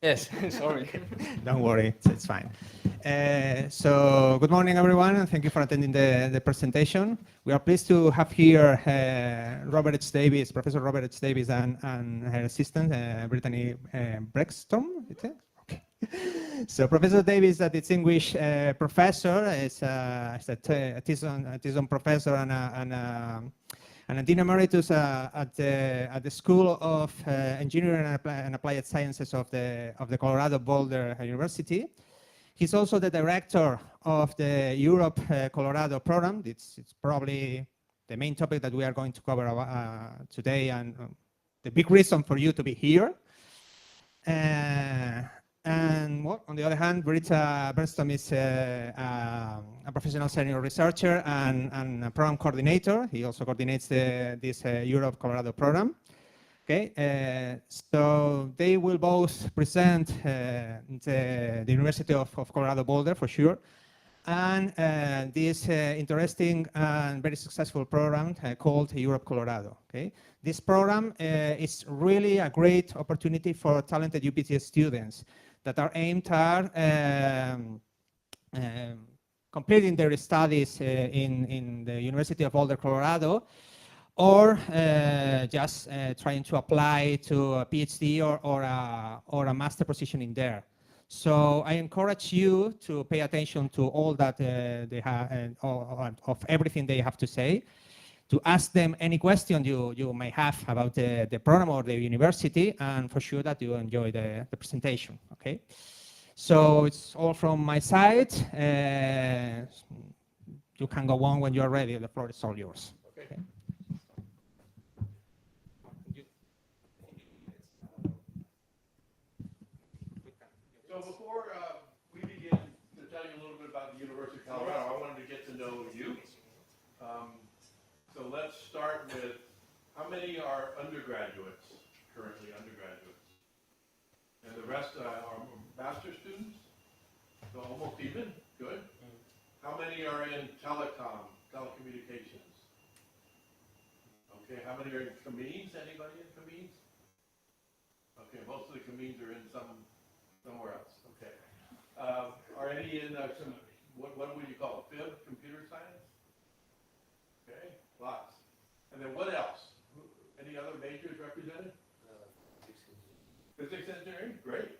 Yes, sorry. Don't worry, it's fine. So good morning, everyone, and thank you for attending the presentation. We are pleased to have here Robert H. Davis, Professor Robert H. Davis, and her assistant, Brittany Breckstorm. Okay. So Professor Davis, a distinguished professor, is a Tison professor and a Dean Emeritus at the School of Engineering and Applied Sciences of the Colorado Boulder University. He's also the director of the Europe Colorado program. It's probably the main topic that we are going to cover today, and the big reason for you to be here. And well, on the other hand, Britta Bernstrom is a professional senior researcher and a program coordinator. He also coordinates this Europe Colorado program. Okay, so they will both present the University of Colorado Boulder for sure, and this interesting and very successful program called Europe Colorado. Okay, this program is really a great opportunity for talented UPT students that are aimed at completing their studies in the University of Boulder, Colorado, or just trying to apply to a PhD or a master position in there. So I encourage you to pay attention to all that they have, of everything they have to say, to ask them any question you may have about the program or the university, and for sure that you enjoy the presentation, okay? So it's all from my side. You can go on when you're ready. The floor is all yours. Okay. So before we begin to tell you a little bit about the University of Colorado, I wanted to get to know you. So let's start with, how many are undergraduates, currently undergraduates? And the rest are master students? So almost even, good. How many are in telecommunications? Okay, how many are in Camins? Anybody in Camins? Okay, most of the Camins are in somewhere else, okay. Are any in what would you call it, FIB, computer science? Okay, lots. And then what else? Any other majors represented? Physics engineering, great.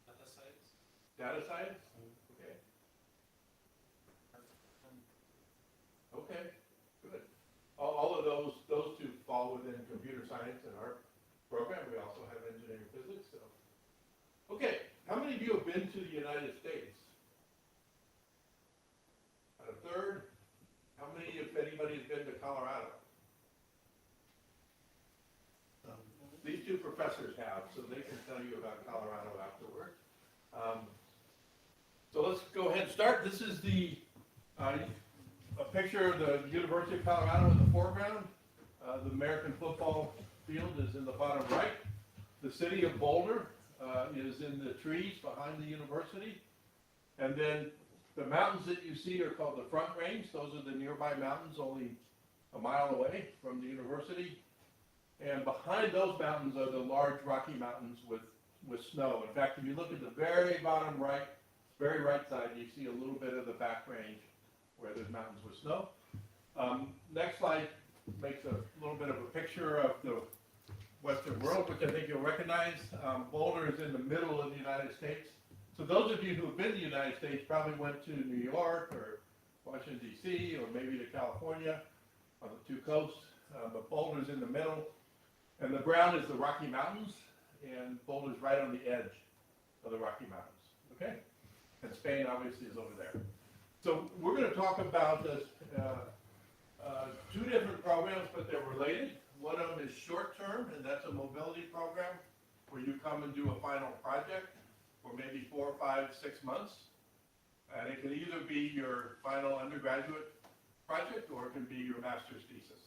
Data science? Data science? Okay. Okay, good. All of those two fall within computer science in our program. We also have engineering physics. So. Okay, how many of you have been to the United States? About a third. How many, if anybody, has been to Colorado? These two professors have, so they can tell you about Colorado afterward. So let's go ahead and start. This is a picture of the University of Colorado in the foreground. The American football field is in the bottom right. The city of Boulder is in the trees behind the university. And then the mountains that you see are called the Front Range. Those are the nearby mountains, only a mile away from the university. And behind those mountains are the large Rocky Mountains with snow. In fact, if you look at the very bottom right, very right side, you see a little bit of the back range where there's mountains with snow. Next slide makes a little bit of a picture of the Western world, which I think you'll recognize. Boulder is in the middle of the United States. So those of you who have been to the United States probably went to New York or Washington, D.C., or maybe to California on the two coasts. But Boulder's in the middle. And the brown is the Rocky Mountains, and Boulder's right on the edge of the Rocky Mountains, okay? And Spain obviously is over there. So we're going to talk about two different programs, but they're related. One of them is short-term, and that's a mobility program where you come and do a final project for maybe 4, 5, 6 months. And it can either be your final undergraduate project or it can be your master's thesis.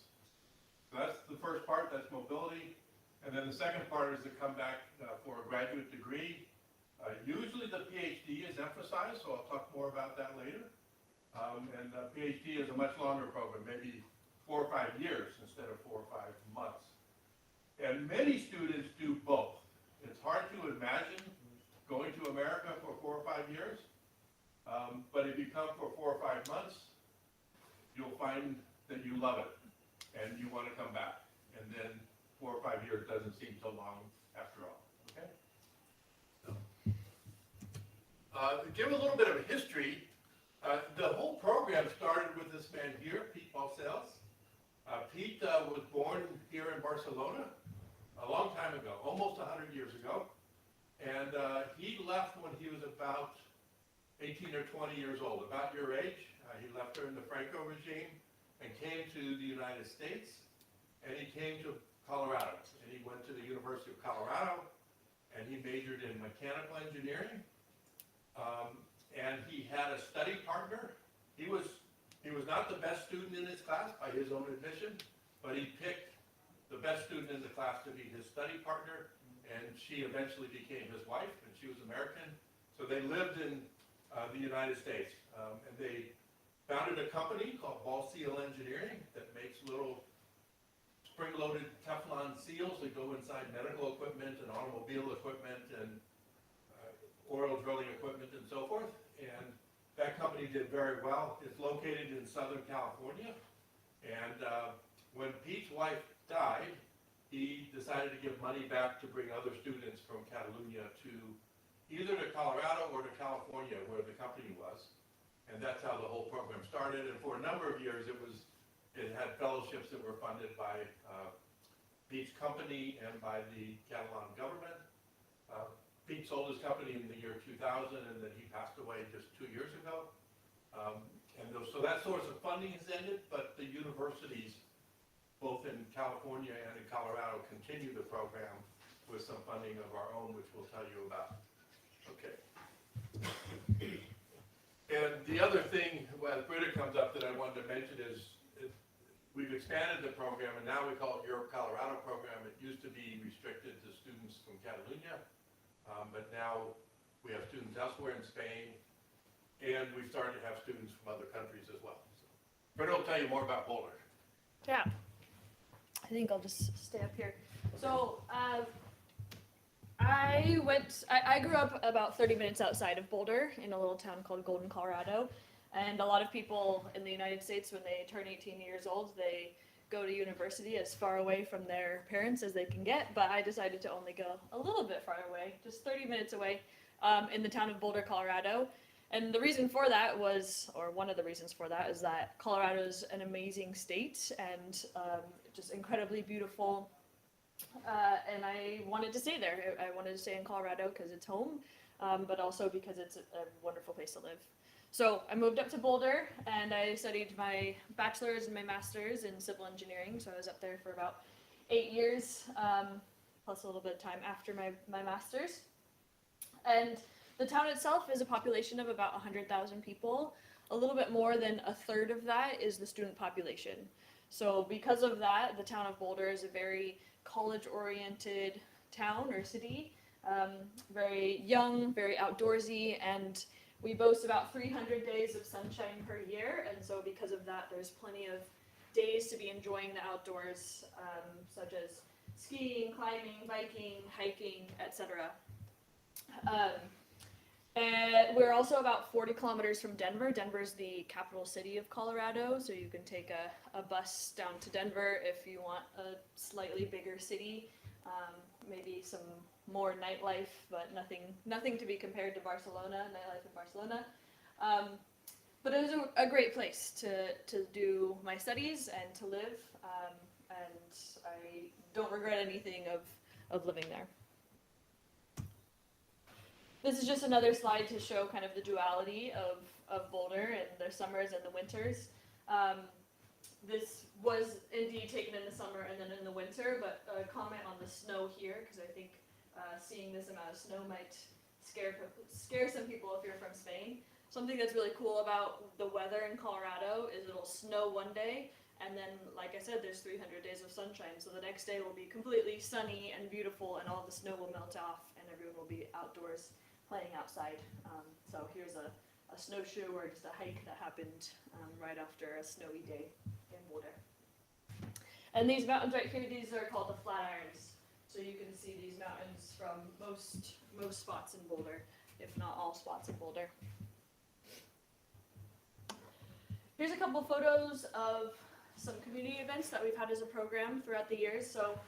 So that's the first part, that's mobility. And then the second part is to come back for a graduate degree. Usually the PhD is emphasized, so I'll talk more about that later. And the PhD is a much longer program, maybe 4 or 5 years instead of 4 or 5 months. And many students do both. It's hard to imagine going to America for 4 or 5 years, but if you come for 4 or 5 months, you'll find that you love it and you want to come back. And then 4 or 5 years doesn't seem so long after all. Okay. So, to give a little bit of a history, the whole program started with this man here, Pete Balsells. Pete was born here in Barcelona a long time ago, almost 100 years ago. And he left when he was about 18 or 20 years old, about your age. He left during the Franco regime and came to the United States, and he came to Colorado. And he went to the University of Colorado, and he majored in mechanical engineering. And he had a study partner. He was not the best student in his class by his own admission, but he picked the best student in the class to be his study partner, and she eventually became his wife, and she was American. So they lived in the United States, and they founded a company called Balsells Engineering that makes little spring-loaded Teflon seals that go inside medical equipment and automobile equipment and oil drilling equipment and so forth. And that company did very well. It's located in Southern California. And when Pete's wife died, he decided to give money back to bring other students from Catalunya to either to Colorado or to California, where the company was. And that's how the whole program started. And for a number of years, it had fellowships that were funded by Pete's company and by the Catalan government. Pete sold his company in the year 2000, and then he passed away just 2 years ago. So that source of funding has ended, but the universities, both in California and in Colorado, continue the program with some funding of our own, which we'll tell you about. Okay. And the other thing, when Britta comes up, that I wanted to mention is we've expanded the program, and now we call it Europe Colorado program. It used to be restricted to students from Catalunya, but now we have students elsewhere in Spain, and we've started to have students from other countries as well. So, Britta will tell you more about Boulder. Yeah, I think I'll just stay up here. So I grew up about 30 minutes outside of Boulder in a little town called Golden, Colorado. And a lot of people in the United States, when they turn 18 years old, they go to university as far away from their parents as they can get. But I decided to only go a little bit far away, just 30 minutes away, in the town of Boulder, Colorado. And the reason for that was, or one of the reasons for that, is that Colorado is an amazing state and just incredibly beautiful. And I wanted to stay there. I wanted to stay in Colorado because it's home, but also because it's a wonderful place to live. So I moved up to Boulder and I studied my bachelor's and my master's in civil engineering. So I was up there for about 8 years, plus a little bit of time after my master's. And the town itself is a population of about 100,000 people. A little bit more than a third of that is the student population. So because of that, the town of Boulder is a very college-oriented town or city, very young, very outdoorsy, and we boast about 300 days of sunshine per year. And so because of that, there's plenty of days to be enjoying the outdoors, such as skiing, climbing, biking, hiking, etc. And we're also about 40 kilometers from Denver. Denver's the capital city of Colorado, so you can take a bus down to Denver if you want a slightly bigger city, maybe some more nightlife, but nothing to be compared to Barcelona, nightlife in Barcelona. But it was a great place to do my studies and to live, and I don't regret anything of living there. This is just another slide to show kind of the duality of Boulder and the summers and the winters. This was indeed taken in the summer and then in the winter, but a comment on the snow here, because I think seeing this amount of snow might scare some people if you're from Spain. Something that's really cool about the weather in Colorado is it'll snow one day, and then, like I said, there's 300 days of sunshine, so the next day will be completely sunny and beautiful, and all the snow will melt off, and everyone will be outdoors playing outside. So here's a snowshoe or just a hike that happened right after a snowy day in Boulder. And these mountains right here, these are called the Flatirons. So you can see these mountains from most spots in Boulder, if not all spots in Boulder. Here's a couple photos of some community events that we've had as a program throughout the years. So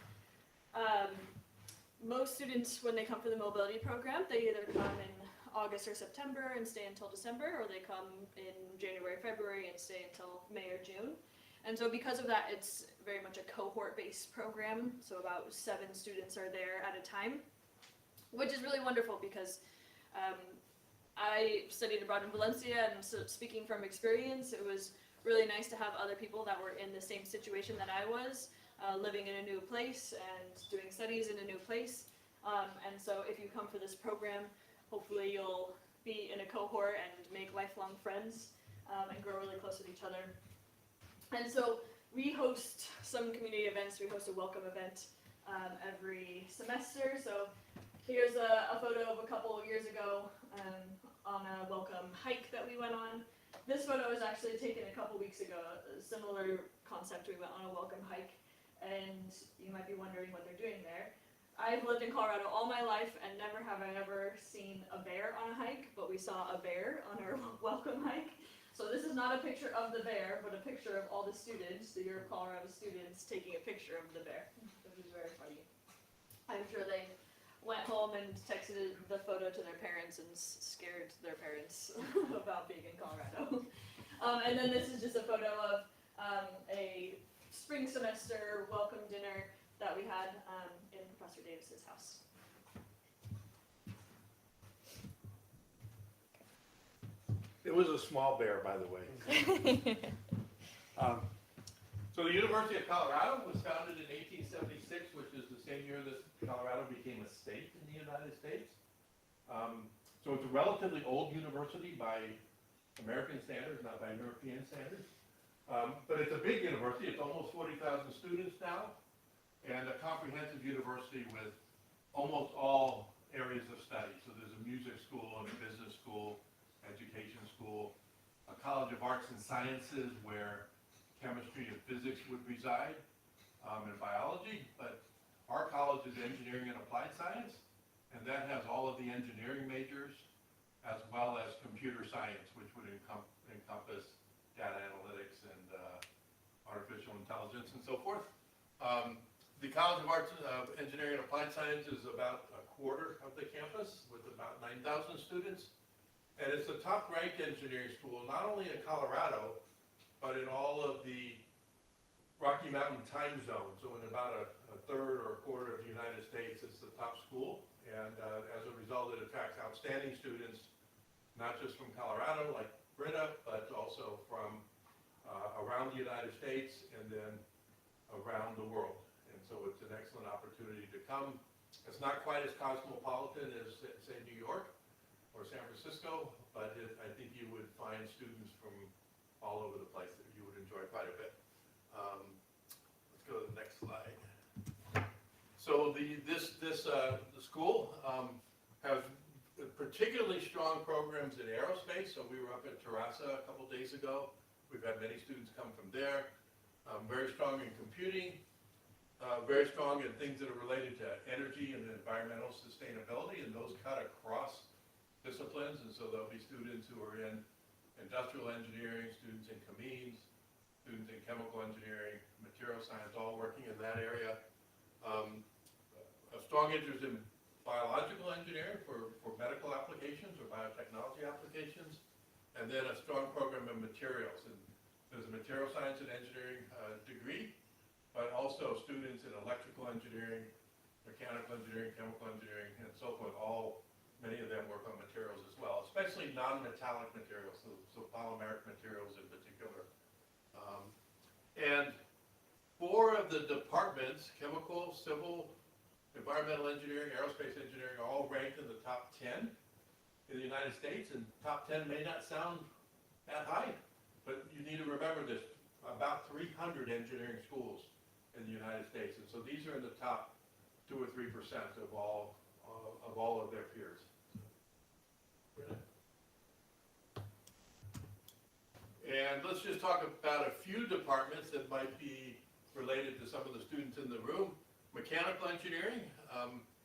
most students, when they come for the mobility program, they either come in August or September and stay until December, or they come in January, February and stay until May or June. And so because of that, it's very much a cohort-based program. So about 7 students are there at a time, which is really wonderful because I studied abroad in Valencia, and so speaking from experience, it was really nice to have other people that were in the same situation that I was, living in a new place and doing studies in a new place. And so if you come for this program, hopefully you'll be in a cohort and make lifelong friends and grow really close with each other. And so we host some community events. We host a welcome event every semester. So here's a photo of a couple of years ago on a welcome hike that we went on. This photo was actually taken a couple weeks ago. A similar concept. We went on a welcome hike, and you might be wondering what they're doing there. I've lived in Colorado all my life, and never have I ever seen a bear on a hike, but we saw a bear on our welcome hike. So this is not a picture of the bear, but a picture of all the students, the Year of Colorado students, taking a picture of the bear, which is very funny. I'm sure they went home and texted the photo to their parents and scared their parents about being in Colorado. And then this is just a photo of a spring semester welcome dinner that we had in Professor Davis's house. It was a small bear, by the way. So the University of Colorado was founded in 1876, which is the same year that Colorado became a state in the United States. So it's a relatively old university by American standards, not by European standards. But it's a big university. It's almost 40,000 students now, and a comprehensive university with almost all areas of study. So there's a music school and a business school, education school, a college of arts and sciences where chemistry and physics would reside, and biology. But our college is engineering and applied science, and that has all of the engineering majors as well as computer science, which would encompass data analytics and artificial intelligence and so forth. The College of Arts, Engineering and Applied Science is about a quarter of the campus with about 9,000 students. And it's the top-ranked engineering school, not only in Colorado, but in all of the Rocky Mountain time zone. So in about a third or a quarter of the United States, it's the top school. And as a result, it attracts outstanding students, not just from Colorado, like Britta, but also from around the United States and then around the world. And so it's an excellent opportunity to come. It's not quite as cosmopolitan as, say, New York or San Francisco, but I think you would find students from all over the place that you would enjoy quite a bit. Let's go to the next slide. So the school has particularly strong programs in aerospace. So we were up at Terrassa a couple days ago. We've had many students come from there. Very strong in computing. Very strong in things that are related to energy and environmental sustainability, and those cut across disciplines. And so there'll be students who are in industrial engineering, students in Camins, students in chemical engineering, material science, all working in that area. A strong interest in biological engineering for medical applications or biotechnology applications, and then a strong program in materials. And there's a material science and engineering degree, but also students in electrical engineering, mechanical engineering, chemical engineering, and so forth. Many of them work on materials as well, especially non-metallic materials, so polymeric materials in particular. And 4 of the departments, chemical, civil, environmental engineering, aerospace engineering, are all ranked in the top 10 in the United States. And top 10 may not sound that high, but you need to remember there's about 300 engineering schools in the United States. And so these are in the top 2 or 3% of all of their peers. And let's just talk about a few departments that might be related to some of the students in the room. Mechanical engineering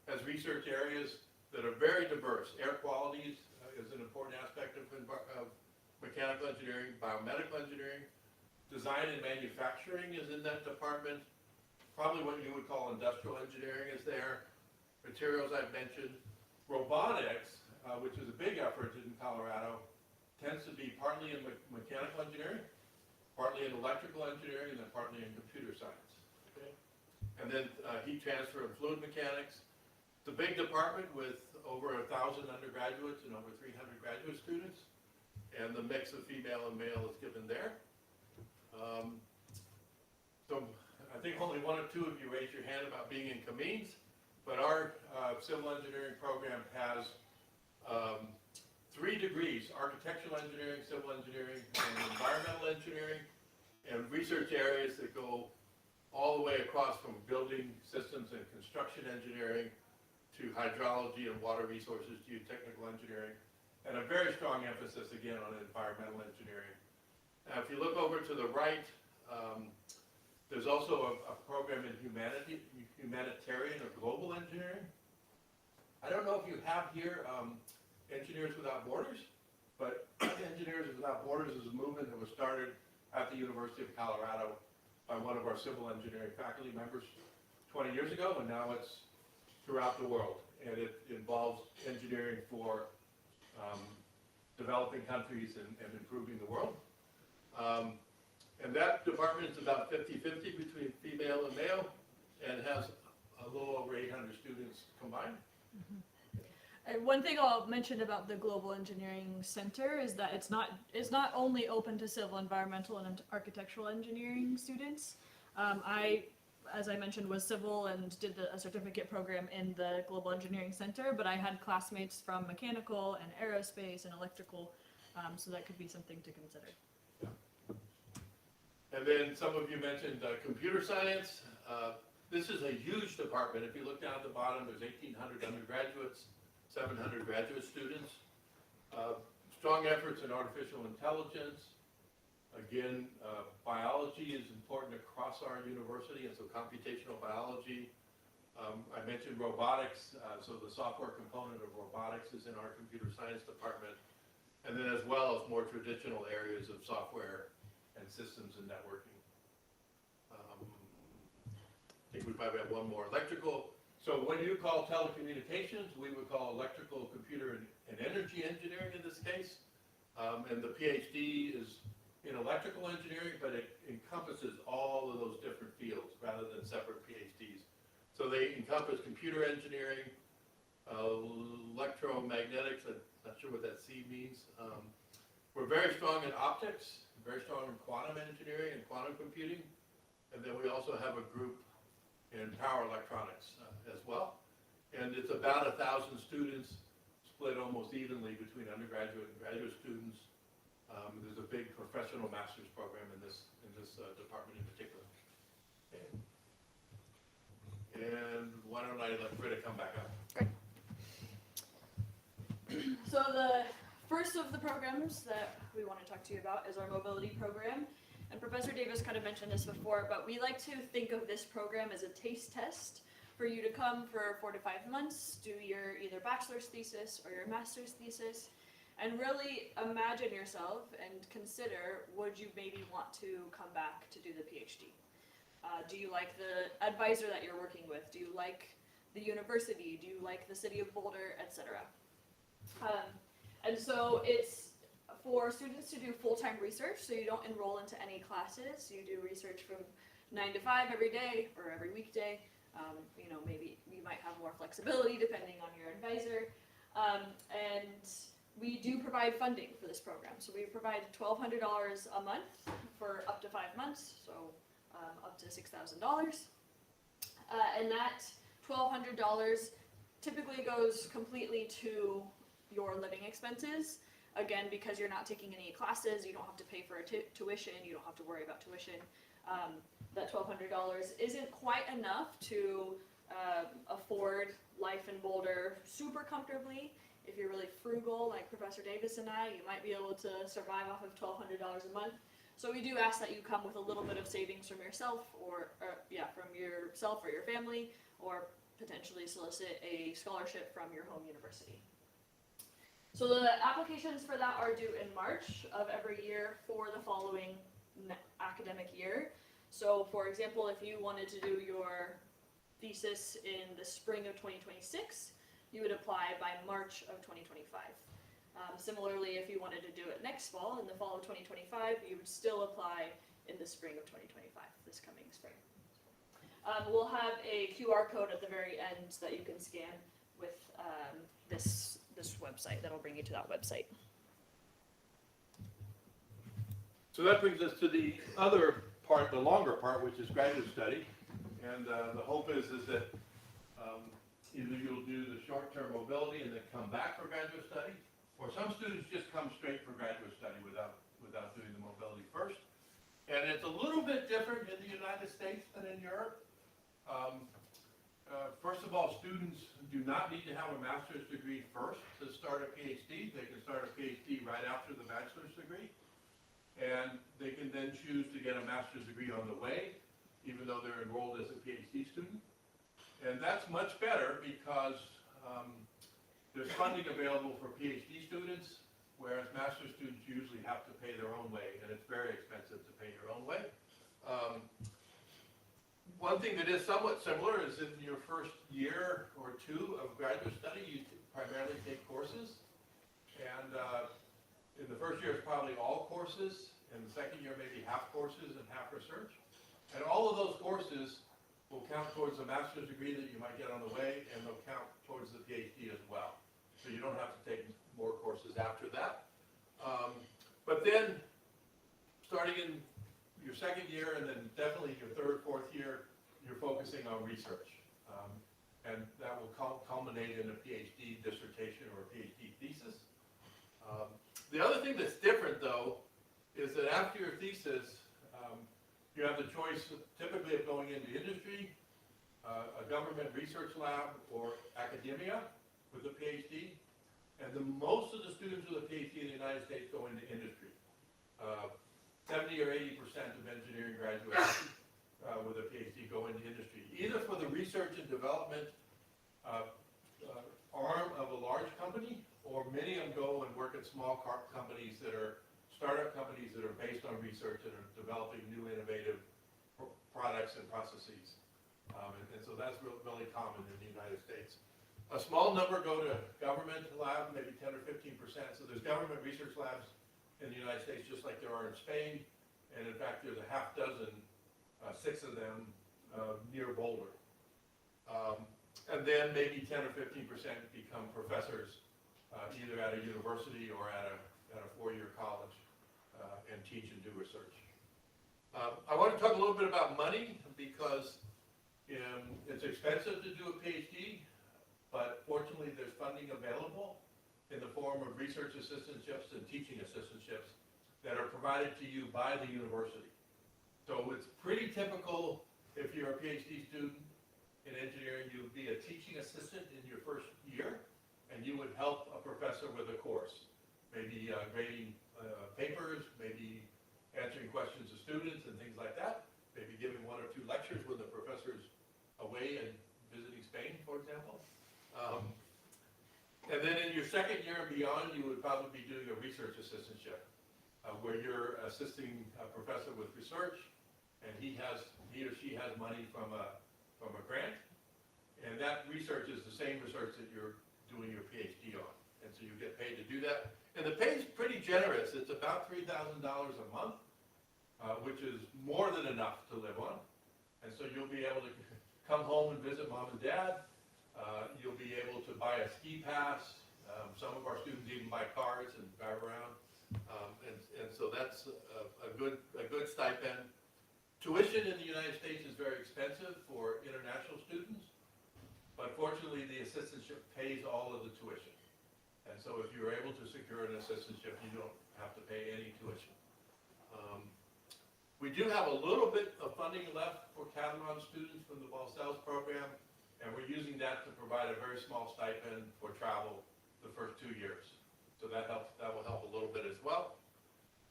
has research areas that are very diverse. Air quality is an important aspect of mechanical engineering. Biomedical engineering, design and manufacturing is in that department. Probably what you would call industrial engineering is there. Materials I've mentioned. Robotics, which is a big effort in Colorado, tends to be partly in mechanical engineering, partly in electrical engineering, and then partly in computer science. Okay? And then heat transfer and fluid mechanics. It's a big department with over 1,000 undergraduates and over 300 graduate students, and the mix of female and male is given there. So I think only one or two of you raised your hand about being in Camins, but our civil engineering program has 3 degrees: architectural engineering, civil engineering, and environmental engineering, and research areas that go all the way across from building systems and construction engineering to hydrology and water resources, geotechnical engineering, and a very strong emphasis again on environmental engineering. Now if you look over to the right, there's also a program in humanitarian or global engineering. I don't know if you have here Engineers Without Borders, but Engineers Without Borders is a movement that was started at the University of Colorado by one of our civil engineering faculty members 20 years ago, and now it's throughout the world. And it involves engineering for developing countries and improving the world. And that department is about 50-50 between female and male, and has a little over 800 students combined. And one thing I'll mention about the Global Engineering Center is that it's not only open to civil, environmental, and architectural engineering students. As I mentioned, was civil and did a certificate program in the Global Engineering Center, but I had classmates from mechanical and aerospace and electrical, so that could be something to consider. And then some of you mentioned computer science. This is a huge department. If you look down at the bottom, there's 1,800 undergraduates, 700 graduate students. Strong efforts in artificial intelligence. Again, biology is important across our university, and so computational biology. I mentioned robotics, so the software component of robotics is in our computer science department. And then as well as more traditional areas of software and systems and networking. I think we probably have one more. Electrical. So what you call telecommunications, we would call electrical, computer, and energy engineering in this case. And the PhD is in electrical engineering, but it encompasses all of those different fields rather than separate PhDs. So they encompass computer engineering, electromagnetics, I'm not sure what that C means. We're very strong in optics, very strong in quantum engineering and quantum computing. And then we also have a group in power electronics as well. And it's about 1,000 students split almost evenly between undergraduate and graduate students. There's a big professional master's program in this department in particular. Okay. And why don't I let Britta come back up? Great. So the first of the programs that we want to talk to you about is our mobility program. And Professor Davis kind of mentioned this before, but we like to think of this program as a taste test for you to come for 4 to 5 months, do your either bachelor's thesis or your master's thesis, and really imagine yourself and consider, would you maybe want to come back to do the PhD? Do you like the advisor that you're working with? Do you like the university? Do you like the city of Boulder, etc.? And so it's for students to do full-time research, so you don't enroll into any classes. You do research from 9 to 5 every day or every weekday. You know, maybe you might have more flexibility depending on your advisor. And we do provide funding for this program. So we provide $1,200 a month for up to 5 months, so up to $6,000. And that $1,200 typically goes completely to your living expenses. Again, because you're not taking any classes, you don't have to pay for a tuition, you don't have to worry about tuition. That $1,200 isn't quite enough to afford life in Boulder super comfortably. If you're really frugal, like Professor Davis and I, you might be able to survive off of $1,200 a month. So we do ask that you come with a little bit of savings from yourself from yourself or your family, or potentially solicit a scholarship from your home university. So the applications for that are due in March of every year for the following academic year. So for example, if you wanted to do your thesis in the spring of 2026, you would apply by March of 2025. Similarly, if you wanted to do it next fall, in the fall of 2025, you would still apply in the spring of 2025, this coming spring. We'll have a QR code at the very end that you can scan with this website. That'll bring you to that website. So that brings us to the other part, the longer part, which is graduate study. And the hope is that either you'll do the short-term mobility and then come back for graduate study, or some students just come straight for graduate study without doing the mobility first. And it's a little bit different in the United States than in Europe. First of all, students do not need to have a master's degree first to start a PhD. They can start a PhD right after the bachelor's degree. And they can then choose to get a master's degree on the way, even though they're enrolled as a PhD student. And that's much better because there's funding available for PhD students, whereas master's students usually have to pay their own way, and it's very expensive to pay your own way. One thing that is somewhat similar is in your first year or two of graduate study, you primarily take courses. And in the first year, it's probably all courses. In the second year, maybe half courses and half research. And all of those courses will count towards the master's degree that you might get on the way, and they'll count towards the PhD as well. So you don't have to take more courses after that. But then, starting in your second year, and then definitely your third, fourth year, you're focusing on research. And that will culminate in a PhD dissertation or a PhD thesis. The other thing that's different, though, is that after your thesis, you have the choice typically of going into industry, a government research lab, or academia with a PhD. And most of the students with a PhD in the United States go into industry. 70 or 80% of engineering graduates with a PhD go into industry, either for the research and development arm of a large company, or many of them go and work at small companies that are startup companies that are based on research and are developing new innovative products and processes. And so that's really common in the United States. A small number go to government lab, maybe 10 or 15%. So there's government research labs in the United States, just like there are in Spain. And in fact, there's a half dozen, 6 of them near Boulder. And then maybe 10 or 15% become professors, either at a university or at a four-year college, and teach and do research. I want to talk a little bit about money, because it's expensive to do a PhD, but fortunately there's funding available in the form of research assistantships and teaching assistantships that are provided to you by the university. So it's pretty typical, if you're a PhD student in engineering, you would be a teaching assistant in your first year, and you would help a professor with a course, maybe grading papers, maybe answering questions of students and things like that, maybe giving 1 or 2 lectures when the professor's away and visiting Spain, for example. And then in your second year and beyond, you would probably be doing a research assistantship, where you're assisting a professor with research, and he or she has money from a grant, and that research is the same research that you're doing your PhD on, and so you get paid to do that. And the pay is pretty generous. It's about $3,000 a month, which is more than enough to live on, and so you'll be able to come home and visit mom and dad. You'll be able to buy a ski pass. Some of our students even buy cars and drive around, and so that's a good stipend. Tuition in the United States is very expensive for international students, but fortunately the assistantship pays all of the tuition. And so if you're able to secure an assistantship, you don't have to pay any tuition. We do have a little bit of funding left for Catalan students from the Balsells program, and we're using that to provide a very small stipend for travel the first 2 years. So that will help a little bit as well.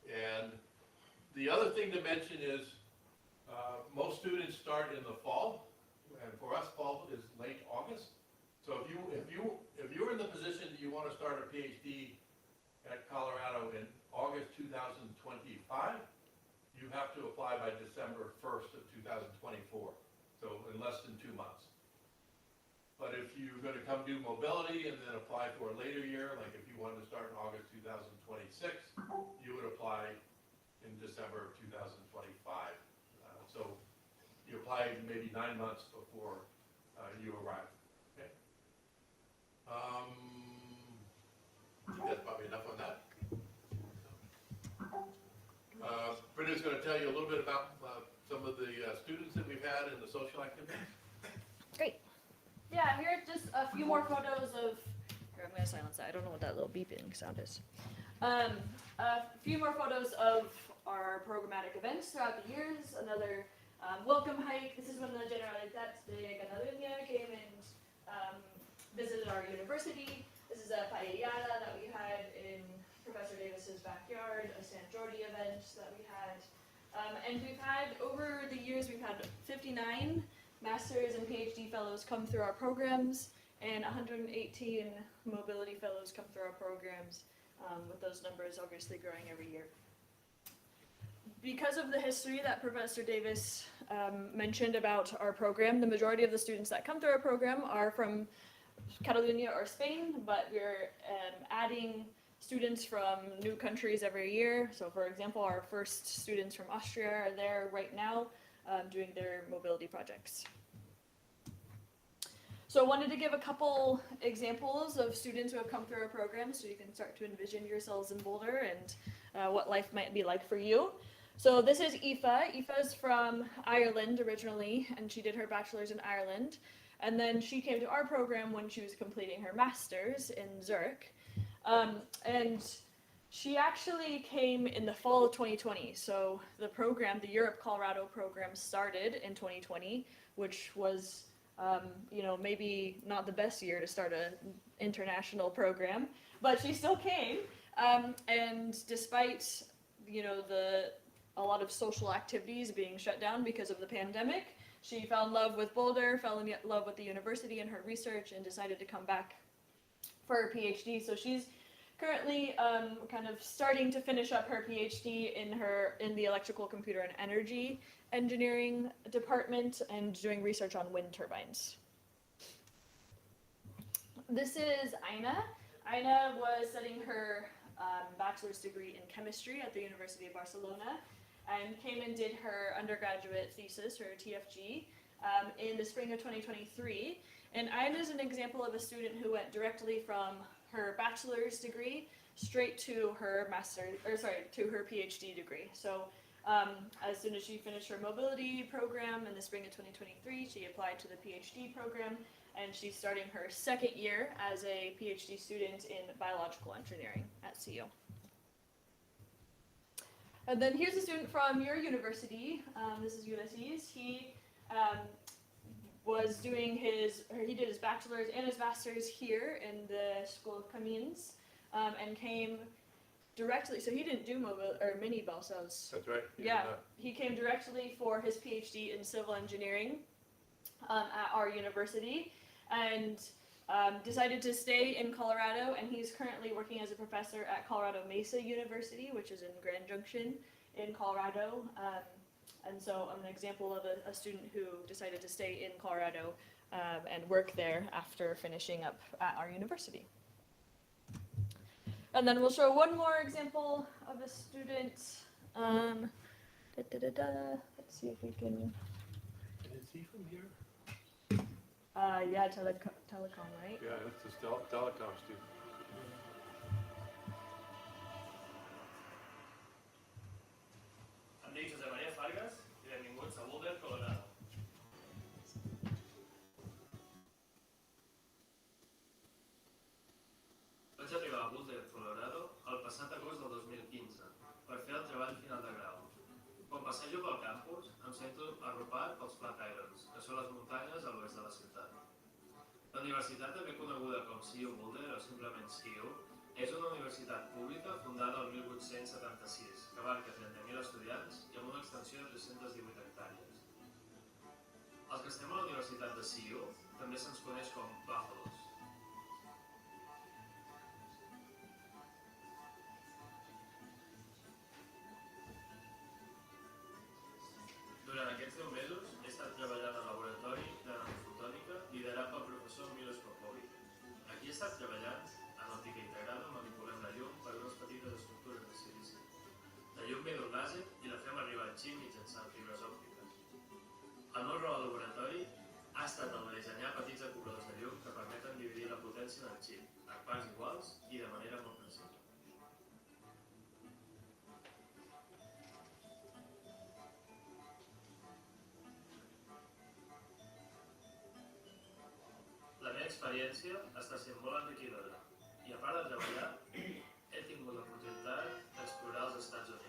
And The other thing to mention is most students start in the fall, and for us, fall is late August. So if you're in the position that you want to start a PhD at Colorado in August 2025, you have to apply by December 1st of 2024, so in less than 2 months. But if you're going to come do mobility and then apply for a later year, like if you wanted to start in August 2026, you would apply in December of 2025. So you apply maybe 9 months before you arrive. Okay. I think that's probably enough on that. Britta's going to tell you a little bit about some of the students that we've had in the social activities. Great. Yeah, here are just a few more photos of, here, I'm going to silence that. I don't know what that little beeping sound is. A few more photos of our programmatic events throughout the years. Another welcome hike. This is when the Generalitat de Catalunya came and visited our university. This is a paellada that we had in Professor Davis's backyard, a San Jordi event that we had. And we've had, over the years, we've had 59 Masters and PhD fellows come through our programs, and 118 mobility fellows come through our programs, with those numbers obviously growing every year. Because of the history that Professor Davis mentioned about our program, the majority of the students that come through our program are from Catalonia or Spain, but we're adding students from new countries every year. So for example, our first students from Austria are there right now doing their mobility projects. So I wanted to give a couple examples of students who have come through our program so you can start to envision yourselves in Boulder and what life might be like for you. So this is Aoife. Aoife's from Ireland originally, and she did her bachelor's in Ireland. And then she came to our program when she was completing her master's in Zurich. And she actually came in the fall of 2020. So the program, the Europe Colorado program, started in 2020, which was, maybe not the best year to start an international program, but she still came. And despite, a lot of social activities being shut down because of the pandemic, she fell in love with Boulder, fell in love with the university and her research, and decided to come back for her PhD. So she's currently kind of starting to finish up her PhD in the electrical, computer, and energy engineering department and doing research on wind turbines. This is Aina. Aina was studying her bachelor's degree in chemistry at the University of Barcelona and came and did her undergraduate thesis, her TFG, in the spring of 2023. And Aina is an example of a student who went directly from her bachelor's degree straight to her to her PhD degree. So as soon as she finished her mobility program in the spring of 2023, she applied to the PhD program, and she's starting her second year as a PhD student in biological engineering at CU. And then here's a student from your university. This is Ulysses. He was doing he did his bachelor's and his master's here in the School of Camins, and came directly, so he didn't do mini Balsells. That's right. Yeah, he came directly for his PhD in civil engineering at our university, and decided to stay in Colorado, and he's currently working as a professor at Colorado Mesa University, which is in Grand Junction in Colorado. And so I'm an example of a student who decided to stay in Colorado and work there after finishing up at our university. And then we'll show one more example of a student. Let's see if we can. Is he from here? Yeah, telecom, right? Yeah, that's the telecom student. Em dic Josep Maria Fargas i benvinguts a Boulder, Colorado. Vaig arribar a Boulder, Colorado, el passat agost del 2015 per fer el treball final de grau. Quan passejo pel campus, em sento arropat pels Flat Irons, que són les muntanyes a l'oest de la ciutat. La universitat, també coneguda com CU Boulder o simplement CU, És una universitat pública fundada el 1876, que abarca 30.000 estudiants i amb una extensió de 318 hectàrees. Els que estem a la Universitat de Sió també se'ns coneix com Búfalos. Durant aquests 10 mesos he estat treballant al laboratori de nanofotònica liderat pel professor Milos Popovic. Aquí he estat treballant en òptica integrada manipulem la llum per unes petites estructures de silici. La llum ve d'un làser i la fem arribar al xip mitjançant fibres òptiques. El meu rol al laboratori ha estat el de dissenyar petits acobladors de llum que permeten dividir la potència del xip a parts iguals i de manera molt precisa. La meva experiència està sent molt enriquidora i a part de treballar he tingut l'oportunitat d'explorar els Estats Units.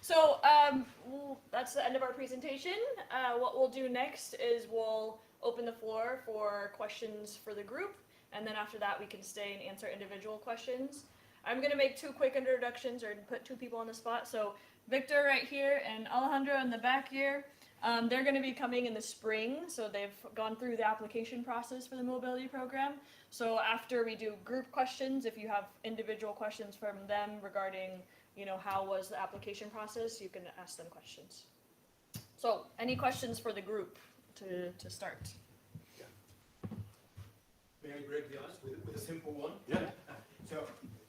So that's the end of our presentation. What we'll do next is we'll open the floor for questions for the group, and then after that we can stay and answer individual questions. I'm going to make two quick introductions or put two people on the spot. So Victor right here and Alejandro in the back here. They're going to be coming in the spring, so they've gone through the application process for the mobility program. So after we do group questions, if you have individual questions from them regarding, you know, how was the application process, you can ask them questions. So any questions for the group to start? Yeah. May I break the ice with a simple one? Yeah. So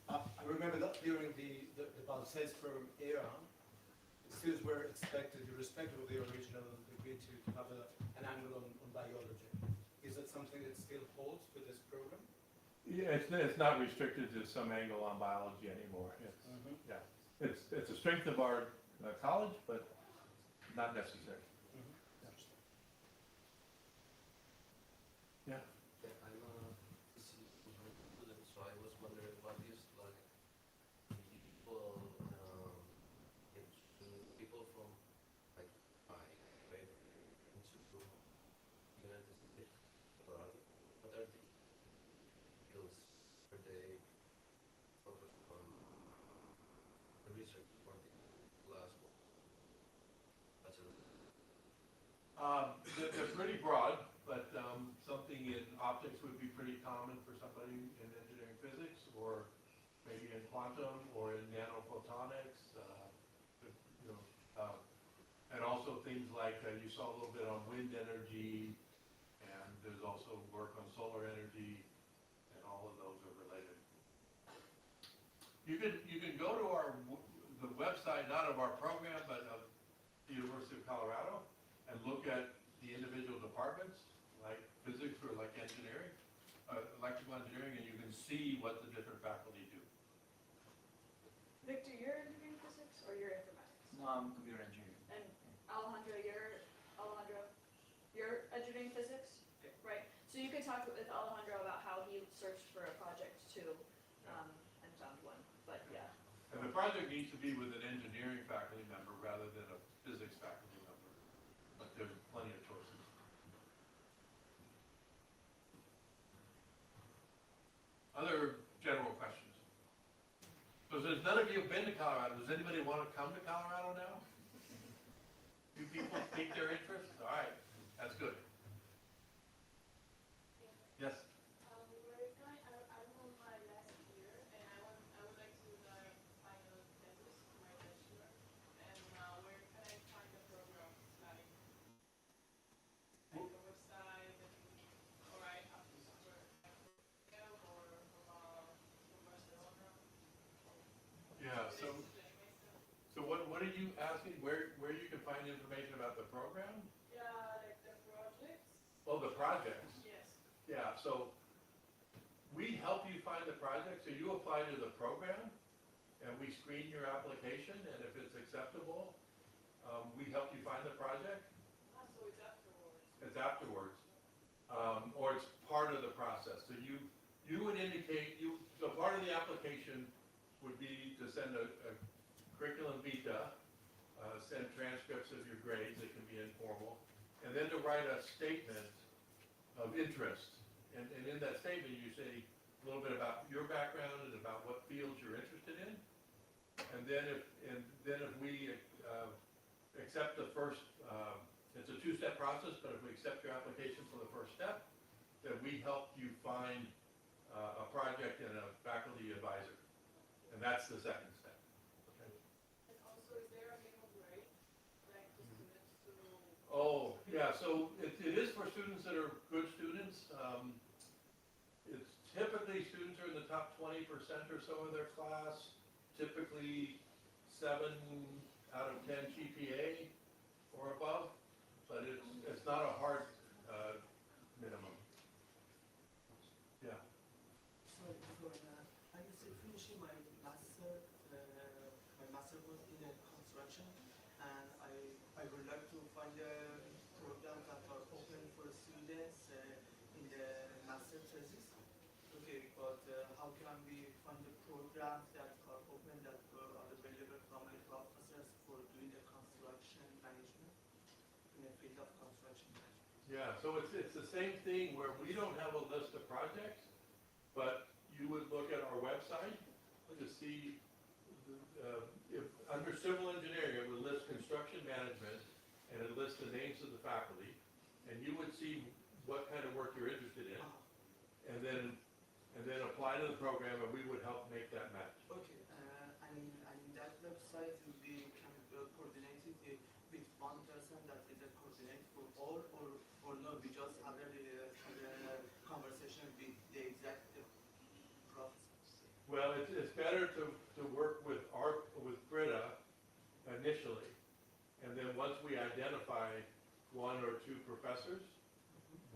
I remember that during the Balsells program era, students were expected, irrespective of their original degree, to have an angle on biology. Is that something that still holds for this program? Yeah, it's not restricted to some angle on biology anymore. Yeah, it's a strength of our college, but not necessary. Yeah. I'm a student, so I was wondering what is like people from like my grade into United States, what are the skills where they focus on the research for the class? They're pretty broad, but something in optics would be pretty common for somebody in engineering physics, or maybe in quantum, or in nanophotonics, and also things like you saw a little bit on wind energy, and there's also work on solar energy, and all of those are related. You can go to the website, not of our program, but of the University of Colorado, and look at the individual departments, like physics or like engineering, electrical engineering, and you can see what the different faculty do. Victor, you're engineering physics or you're informatics? No, I'm computer engineering. And Alejandro, you're engineering physics? Okay. Right. So you could talk with Alejandro about how he searched for a project too, and found one. But yeah. project needs to be with an engineering faculty member rather than a physics faculty member, but there's plenty of choices. Other general questions? So since none of you have been to Colorado, does anybody want to come to Colorado now? You people take their interest? All right, that's good. Yes? We're going, I'm on my last year, and I would like to find a thesis for my bachelor. And where can I find the programs, like the website, or I have to somewhere, or from Barcelona? Yeah, so what are you asking, where you can find information about the program? Yeah, like the projects. Oh, the projects. Yes. Yeah, so we help you find the project, so you apply to the program, and we screen your application, and if it's acceptable, we help you find the project. So it's afterwards. It's afterwards, or it's part of the process. So you would indicate, so part of the application would be to send a curriculum vitae, send transcripts of your grades, it can be informal, and then to write a statement of interest. And in that statement, you say a little bit about your background and about what fields you're interested in. And then if we accept the first, it's a two-step process, but if we accept your application for the first step, then we help you find a project and a faculty advisor. And that's the second step. Okay. And also, is there a minimum grade, like the students to? Oh, yeah, so it is for students that are good students. It's typically students are in the top 20% or so of their class, typically 7 out of 10 GPA or above, but it's not a hard minimum. Yeah. So I was finishing my master. My master was in construction, and I would like to find programs that are open for students in the master thesis. Okay, but how can we find the programs that are open that are available from the professors for doing the construction management in the field of construction management? Yeah, so it's the same thing where we don't have a list of projects, but you would look at our website to see, if under civil engineering, it would list construction management, and it lists the names of the faculty, and you would see what kind of work you're interested in, and then apply to the program, and we would help make that match. Okay, and in that website will be can coordinated with one person that is a coordinate for all, or no, we just have a conversation with the exact professors. Well, it's better to work with Britta initially, and then once we identify 1 or 2 professors,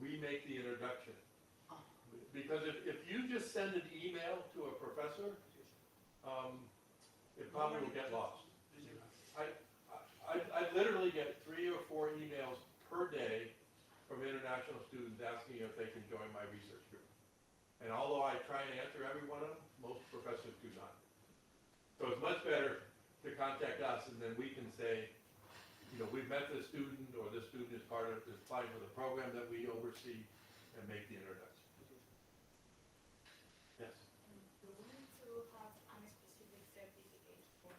we make the introduction. Because if you just send an email to a professor, it probably will get lost. I literally get 3 or 4 emails per day from international students asking if they can join my research group. And although I try and answer every one of them, most professors do not. So it's much better to contact us, and then we can say, we've met this student, or this student is applying for the program that we oversee, and make the introduction. Yes? Do we need to have a specific certificate for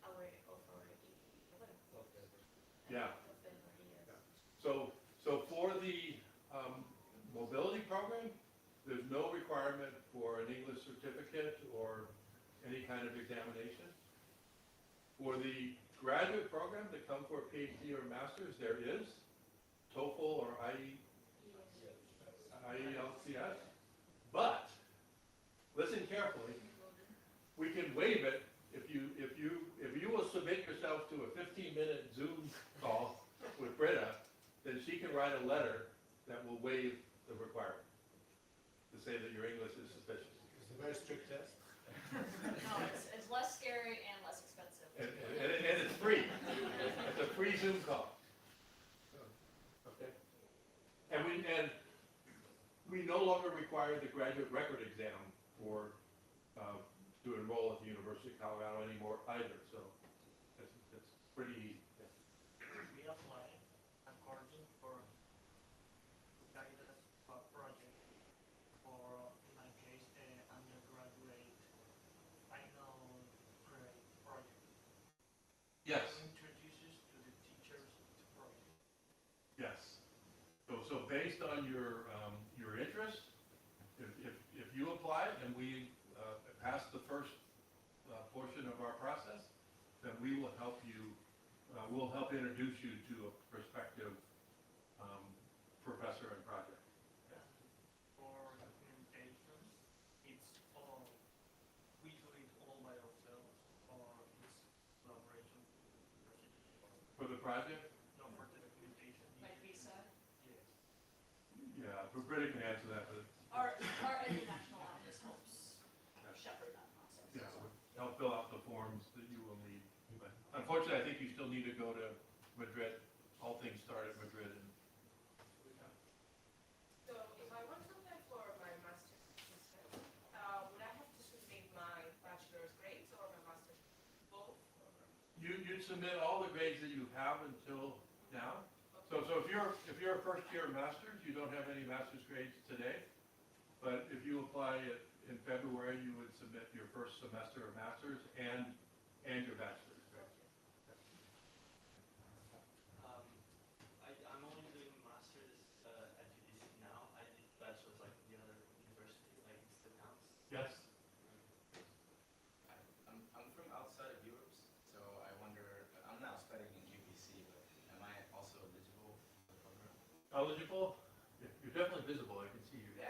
our authority? Yeah. So for the mobility program, there's no requirement for an English certificate or any kind of examination. For the graduate program to come for a PhD or master's, there is TOEFL or IELTS. But listen carefully. We can waive it if you will submit yourself to a 15-minute Zoom call with Britta, then she can write a letter that will waive the requirement to say that your English is sufficient. It's a very strict test. No, it's less scary and less expensive. And it's free. It's a free Zoom call. Okay. And we no longer require the graduate record exam for to enroll at the University of Colorado anymore either, so it's pretty easy. We apply according for guidance project for, in my case, undergraduate final grade project. Yes, Introduces to the teachers to project. yes. So based on your interest, if you apply and we pass the first portion of our process, then we will help you, we'll help introduce you to a prospective professor and project. For documentation, it's all, we do it all by ourselves, or it's collaboration. For the project? No, for the documentation. Like visa. Yes. Yeah, Britta can answer that, but Our international office helps shepherd that process. yeah, help fill out the forms that you will need. But unfortunately, I think you still need to go to Madrid. All things start at Madrid. And So if I want to apply for my master's system, would I have to submit my bachelor's grades or my master's both? you'd submit all the grades that you have until now. So if you're a first year master's, you don't have any master's grades today. But if you apply it in February, you would submit your first semester of master's and your bachelor's grades. I'm only doing masters at UDC now. I did bachelor's like the other university, like the Canals. Yes. I'm from outside of Europe, so I wonder, I'm now studying in UBC, but am I also eligible for the program? Eligible? You're definitely visible, I can see you. Yeah.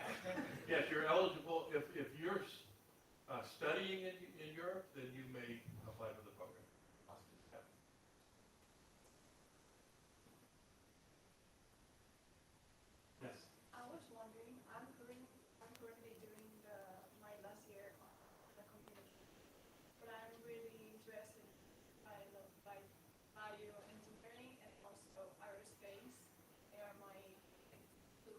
Yes, you're eligible. If you're studying in Europe, then you may apply for the program. Yeah. Yes. I was wondering, I'm currently doing my last year of the communication, but I'm really interested by bioengineering and also aerospace. They are my two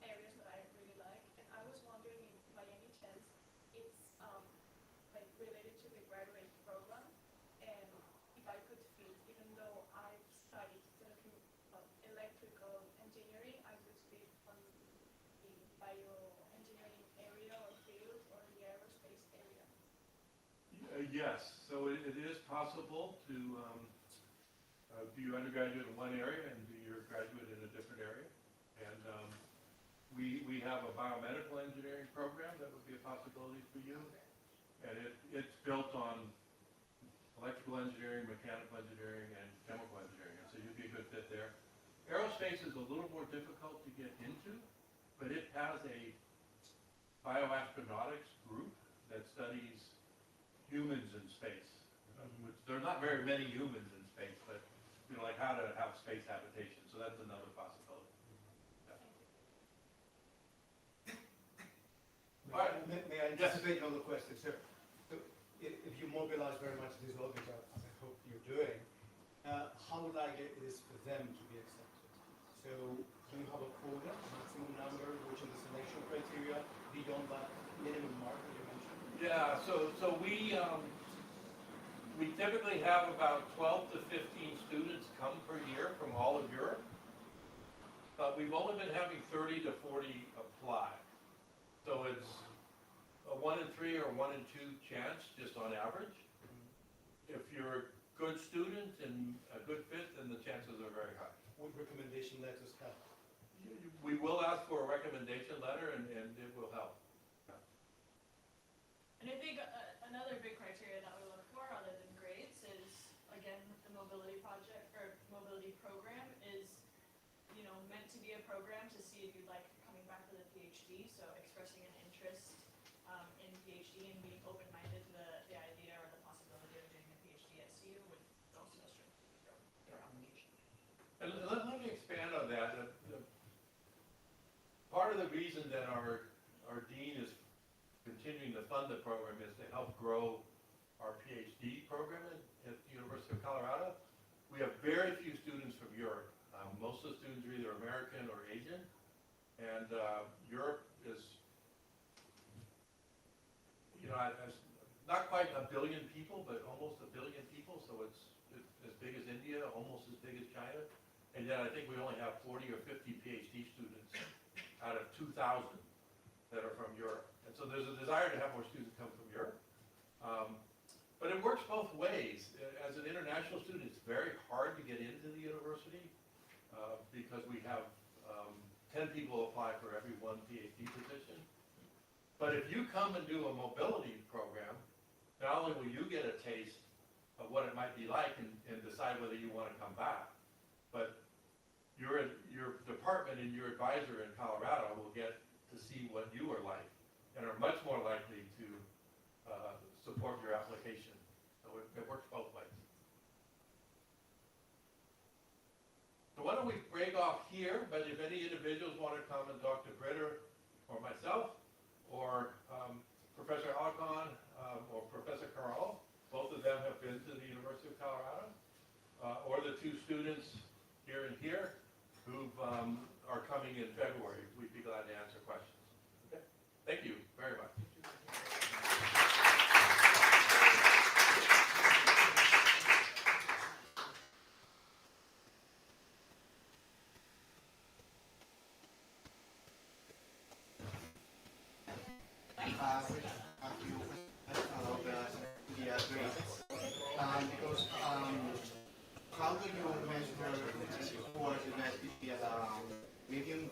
areas that I really like, and I was wondering if by any chance it's like related to the graduate program, and if I could fit, even though I've studied electrical engineering, I would fit on the bioengineering area or field or the aerospace area. Yes, so it is possible to do your undergraduate in one area and do your graduate in a different area. And we have a biomedical engineering program that would be a possibility for you. And it's built on electrical engineering, mechanical engineering, and chemical engineering. And so you'd be a good fit there. Aerospace is a little more difficult to get into, but it has a bioastronautics group that studies humans in space. Which there are not very many humans in space, but you know, like how to have space habitation. So that's another possibility. May I anticipate another question, sir? So if you mobilize very much these audience, as I hope you're doing, how likely it is for them to be accepted? So do you have a quota, maximum number, which is the selection criteria beyond that minimum mark that you mentioned? Yeah, so we typically have about 12 to 15 students come per year from all of Europe. But we've only been having 30 to 40 apply. So it's a 1 in 3 or 1 in 2 chance, just on average. If you're a good student and a good fit, then the chances are very high. Would recommendation letters help? We will ask for a recommendation letter and it will help. And I think another big criteria that we look for, other than grades, is again the mobility project or mobility program is, you know, meant to be a program to see if you'd like coming back for the PhD. So expressing an interest in PhD and being open-minded to the idea or the possibility of doing a PhD at CU would also strengthen your application. And let me expand on that. Part of the reason that our dean is continuing to fund the program is to help grow our PhD program at the University of Colorado. We have very few students from Europe. Most of the students are either American or Asian, and Europe is not quite a billion people, but almost a billion people, so it's as big as India, almost as big as China. And yet I think we only have 40 or 50 PhD students out of 2,000 that are from Europe. And so there's a desire to have more students come from Europe. But it works both ways. As an international student, it's very hard to get into the university because we have 10 people apply for every one PhD position. But if you come and do a mobility program, not only will you get a taste of what it might be like and decide whether you want to come back, but your department and your advisor in Colorado will get to see what you are like and are much more likely to support your application. So it works both ways. So why don't we break off here, but if any individuals want to come and talk to Britta or myself, or Professor Alcon or Professor Carl, both of them have been to the University of Colorado, or the two students here and here who are coming in February. We'd be glad to answer questions. Okay? Thank you very much. Because how do you measure for the medium